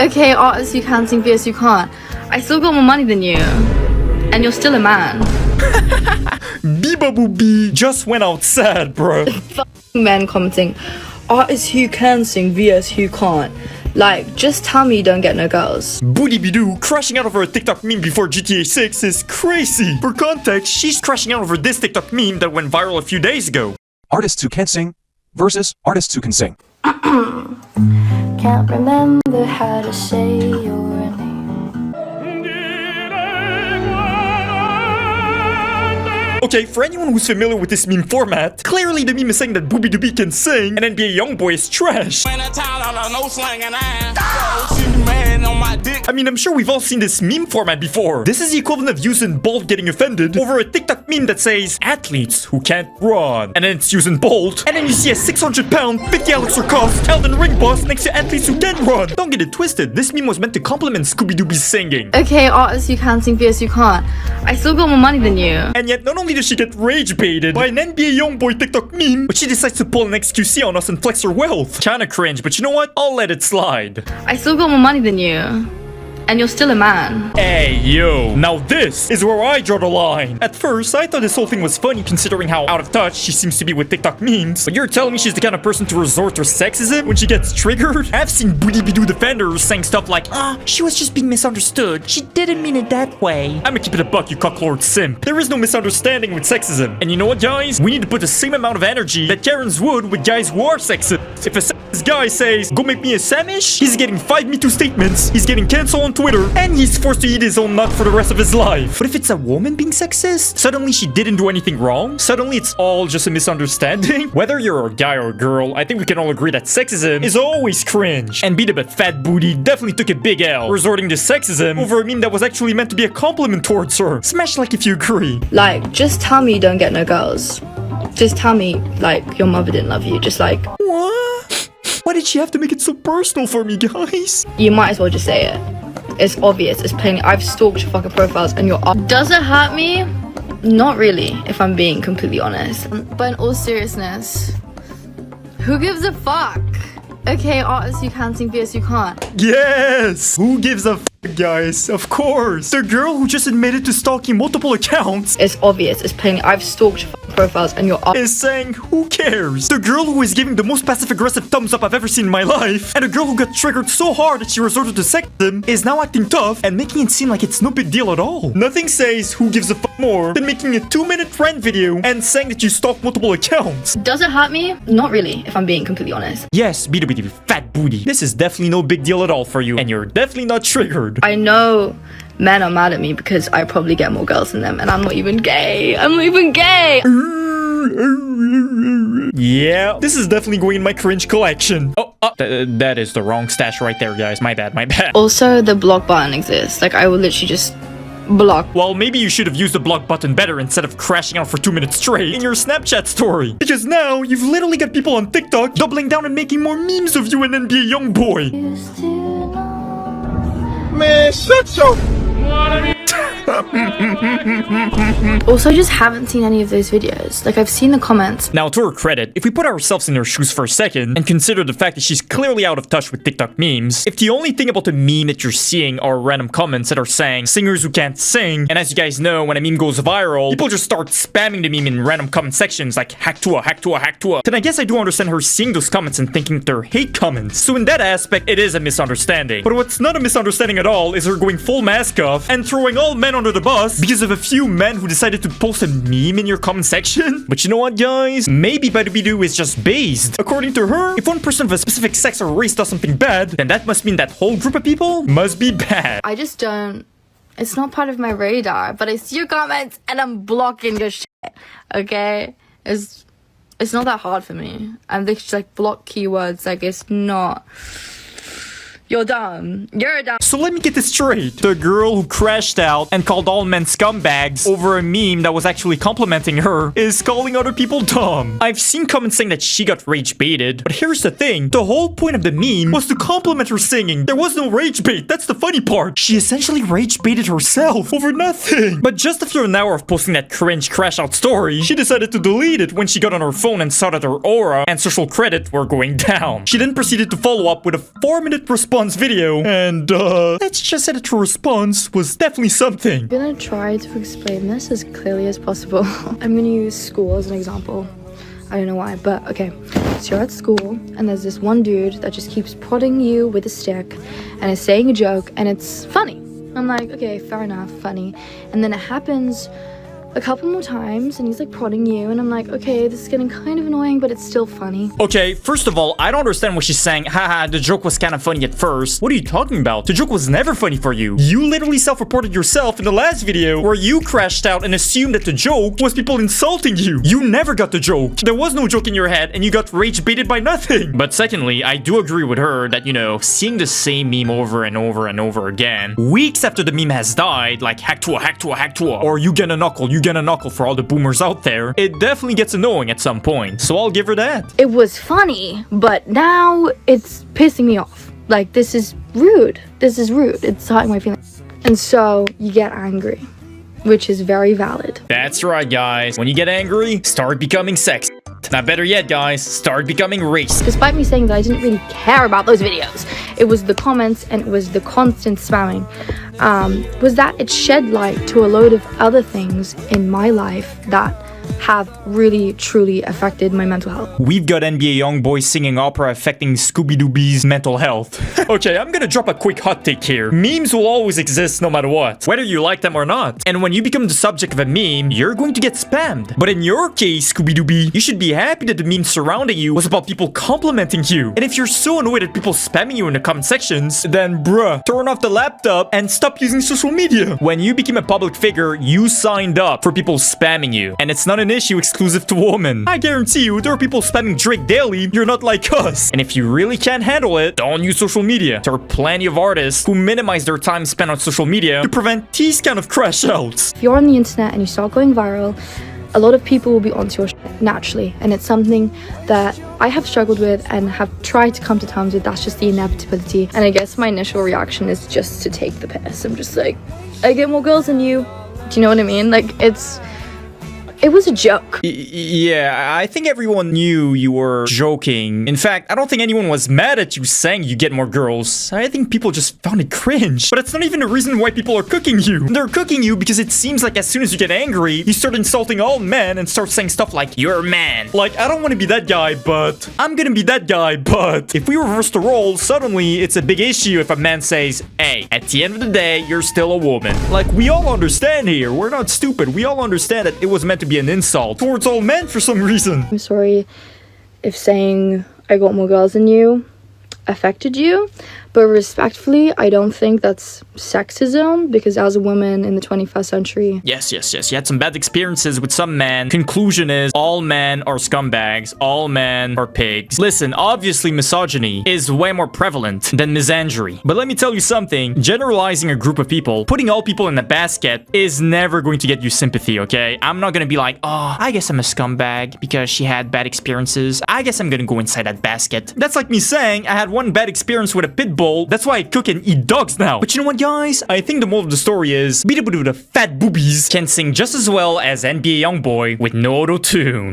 Okay, artists who can sing vs who can't. I still got more money than you. And you're still a man. Beabadoobee just went out sad, bro. Men commenting, artists who can sing vs who can't. Like, just tell me you don't get no girls. Beabadoobee crashing out over a TikTok meme before GTA 6 is crazy. For context, she's crashing out over this TikTok meme that went viral a few days ago. Artists who can't sing versus artists who can sing. Can't remember how to say your name. Okay, for anyone who's familiar with this meme format, clearly the meme is saying that Beabadoobee can sing and NBA Youngboy is trash. I mean, I'm sure we've all seen this meme format before. This is the equivalent of Usain Bolt getting offended over a TikTok meme that says athletes who can't run. And then it's Usain Bolt, and then you see a 600-pound, 50 Alex Cost Elden Ring boss next to athletes who can run. Don't get it twisted, this meme was meant to compliment Scooby-Dooby's singing. Okay, artists who can sing vs who can't. I still got more money than you. And yet, not only does she get rage baited by an NBA Youngboy TikTok meme, but she decides to pull an XQC on us and flex her wealth. Kinda cringe, but you know what? I'll let it slide. I still got more money than you. And you're still a man. Hey, yo. Now this is where I draw the line. At first, I thought this whole thing was funny considering how out of touch she seems to be with TikTok memes. But you're telling me she's the kind of person to resort to sexism when she gets triggered? I've seen Beabadoobee defenders saying stuff like, she was just being misunderstood. She didn't mean it that way. I'ma keep it a buck, you cocklord simp. There is no misunderstanding with sexism. And you know what, guys? We need to put the same amount of energy that Karens would with guys who are sexist. If a sexist guy says, go make me a sandwich, he's getting 5 Me Too statements, he's getting canceled on Twitter, and he's forced to eat his own nut for the rest of his life. But if it's a woman being sexist, suddenly she didn't do anything wrong. Suddenly it's all just a misunderstanding. Whether you're a guy or a girl, I think we can all agree that sexism is always cringe. And Beabadoobee Fat Booty definitely took a big L, resorting to sexism over a meme that was actually meant to be a compliment towards her. Smash like if you agree. Like, just tell me you don't get no girls. Just tell me, like, your mother didn't love you. Just like, What? Why did she have to make it so personal for me, guys? you might as well just say it. It's obvious, it's plain. I've stalked your fucking profiles and you're up. Does it hurt me? Not really, if I'm being completely honest. But in all seriousness, who gives a fuck? Okay, artists who can sing vs who can't. Yes! Who gives a f, guys? Of course! The girl who just admitted to stalking multiple accounts It's obvious, it's plain. I've stalked your fucking profiles and you're up. is saying, who cares? The girl who is giving the most passive-aggressive thumbs up I've ever seen in my life, and the girl who got triggered so hard that she resorted to sexism, is now acting tough and making it seem like it's no big deal at all. Nothing says who gives a f more than making a 2-minute rant video and saying that you stalked multiple accounts. Does it hurt me? Not really, if I'm being completely honest. Yes, Beabadoobee, fat booty. This is definitely no big deal at all for you, and you're definitely not triggered. I know men are mad at me because I probably get more girls than them, and I'm not even gay. I'm not even gay. Yeah, this is definitely going in my cringe collection. Oh, that is the wrong stash right there, guys. My bad, my bad. Also, the block button exists. Like, I will literally just block. Well, maybe you should have used the block button better instead of crashing out for 2 minutes straight in your Snapchat story. Because now, you've literally got people on TikTok doubling down and making more memes of you and NBA Youngboy. Used to know. Man, shut your... Also, I just haven't seen any of those videos. Like, I've seen the comments. Now, to her credit, if we put ourselves in her shoes for a second and consider the fact that she's clearly out of touch with TikTok memes, if the only thing about the meme that you're seeing are random comments that are saying singers who can't sing, and as you guys know, when a meme goes viral, people just start spamming the meme in random comment sections like hack to a, then I guess I do understand her seeing those comments and thinking they're hate comments. So in that aspect, it is a misunderstanding. But what's not a misunderstanding at all is her going full mask off and throwing all men under the bus because of a few men who decided to post a meme in your comment section. But you know what, guys? Maybe Beabadoobee is just based. According to her, if one person of a specific sex or race does something bad, then that must mean that whole group of people must be bad. I just don't. It's not part of my radar, but I see your comments and I'm blocking your shit. Okay? It's not that hard for me. I'm just like block keywords. Like, it's not. You're dumb. You're dumb. So let me get this straight. The girl who crashed out and called all men scumbags over a meme that was actually complimenting her is calling other people dumb. I've seen comments saying that she got rage baited, but here's the thing. The whole point of the meme was to compliment her singing. There was no rage bait. That's the funny part. She essentially rage baited herself over nothing. But just after an hour of posting that cringe crash out story, she decided to delete it when she got on her phone and saw that her aura and social credit were going down. She then proceeded to follow up with a 4-minute response response video. And, let's just say that her response was definitely something. I'm gonna try to explain this as clearly as possible. I'm gonna use school as an example. I don't know why, but okay. So you're at school, and there's this one dude that just keeps prodding you with a stick and is saying a joke, and it's funny. I'm like, okay, fair enough, funny. And then it happens a couple more times, and he's like prodding you, and I'm like, okay, this is getting kind of annoying, but it's still funny. Okay, first of all, I don't understand what she's saying. Haha, the joke was kind of funny at first. What are you talking about? The joke was never funny for you. You literally self-reported yourself in the last video where you crashed out and assumed that the joke was people insulting you. You never got the joke. There was no joke in your head, and you got rage baited by nothing. But secondly, I do agree with her that, you know, seeing the same meme over and over and over again, weeks after the meme has died, like hack to a, or you get a knuckle, for all the boomers out there, it definitely gets annoying at some point. So I'll give her that. It was funny, but now it's pissing me off. Like, this is rude. This is rude. It's hurting my feelings. And so you get angry, which is very valid. That's right, guys. When you get angry, start becoming sexy. Now, better yet, guys, start becoming racist. Despite me saying that I didn't really care about those videos, it was the comments and it was the constant spamming, was that it shed light to a load of other things in my life that have really truly affected my mental health. We've got NBA YoungBoy singing opera affecting Scooby-Doobee's mental health. Okay, I'm gonna drop a quick hot take here. Memes will always exist no matter what, whether you like them or not. And when you become the subject of a meme, you're going to get spammed. But in your case, Scooby-Doobee, you should be happy that the meme surrounding you was about people complimenting you. And if you're so annoyed at people spamming you in the comment sections, then bruh, turn off the laptop and stop using social media. When you became a public figure, you signed up for people spamming you. And it's not an issue exclusive to women. I guarantee you, there are people spamming Drake daily. You're not like us. And if you really can't handle it, don't use social media. There are plenty of artists who minimize their time spent on social media to prevent these kind of crash outs. If you're on the internet and you start going viral, a lot of people will be onto your shit naturally, and it's something that I have struggled with and have tried to come to terms with. That's just the inevitability. And I guess my initial reaction is just to take the piss. I'm just like, I get more girls than you. Do you know what I mean? Like, it was a joke. Yeah, I think everyone knew you were joking. In fact, I don't think anyone was mad at you saying you get more girls. I think people just found it cringe. But it's not even the reason why people are cooking you. They're cooking you because it seems like as soon as you get angry, you start insulting all men and start saying stuff like, you're a man. Like, I don't want to be that guy, but I'm gonna be that guy, but if we reverse the role, suddenly it's a big issue if a man says, hey, at the end of the day, you're still a woman. Like, we all understand here. We're not stupid. We all understand that it was meant to be an insult towards all men for some reason. I'm sorry if saying I got more girls than you affected you, but respectfully, I don't think that's sexism, because as a woman in the 21st century... Yes. You had some bad experiences with some men. Conclusion is, all men are scumbags. All men are pigs. Listen, obviously misogyny is way more prevalent than misandry. But let me tell you something. Generalizing a group of people, putting all people in a basket, is never going to get you sympathy, okay? I'm not gonna be like, oh, I guess I'm a scumbag because she had bad experiences. I guess I'm gonna go inside that basket. That's like me saying I had one bad experience with a pit bull. That's why I cook and eat dogs now. But you know what, guys? I think the moral of the story is Beabadoobee the fat boobies can sing just as well as NBA YoungBoy with no auto-tune.